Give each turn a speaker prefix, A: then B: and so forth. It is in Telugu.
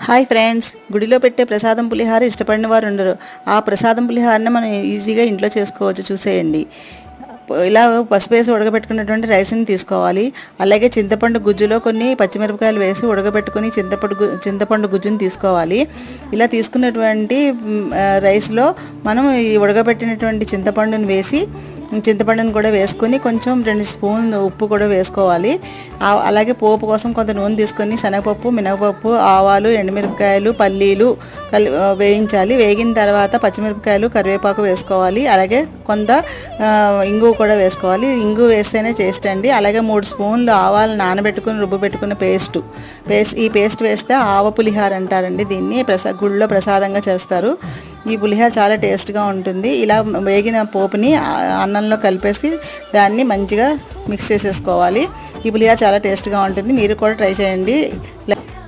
A: హాయ్ ఫ్రెండ్స్, గుడిలో పెట్టే ప్రసాదం పులిహార ఇష్టపడిన వారు ఉండరు. ఆ ప్రసాదం పులిహారని మనం ఈజీగా ఇంట్లో చేసుకోవచ్చు. చూసేయండి. ఇలా పసుపు వేసి ఉడకబెట్టుకున్నటువంటి రైస్ని తీసుకోవాలి. అలాగే చింతపండు గుజ్జులో కొన్ని పచ్చిమిరపకాయలు వేసి ఉడకబెట్టుకుని చింతపండు గుజ్జుని తీసుకోవాలి. ఇలా తీసుకున్నటువంటి రైస్లో మనం ఈ ఉడకబెట్టినటువంటి చింతపండుని వేసి చింతపండుని కూడా వేసుకొని కొంచెం 2 స్పూన్లు ఉప్పు కూడా వేసుకోవాలి. అలాగే పోపు కోసం కొంత నూనె తీసుకొని శనగపప్పు, మినపప్పు, ఆవాలు, ఎండుమిరపకాయలు, పల్లీలు వేయించాలి. వేగిన తర్వాత పచ్చిమిరపకాయలు, కరివేపాకు వేసుకోవాలి. అలాగే కొంత ఇంగువ కూడా వేసుకోవాలి. ఇంగువ వేస్తేనే టేస్ట్ అండి. అలాగే 3 స్పూన్లు ఆవాలు నానబెట్టుకుని రుబ్బుపెట్టుకున్న పేస్ట్ ఈ పేస్ట్ వేస్తే ఆవ పులిహార అంటారండి. దీన్ని గుళ్ళో ప్రసాదంగా చేస్తారు. ఈ పులిహార చాలా టేస్ట్గా ఉంటుంది. ఇలా వేగిన పోపుని అన్నంలో కలిపేసి దాన్ని మంచిగా మిక్స్ చేసేసుకోవాలి. ఈ పులిహార చాలా టేస్ట్గా ఉంటుంది. మీరు కూడా ట్రై చేయండి.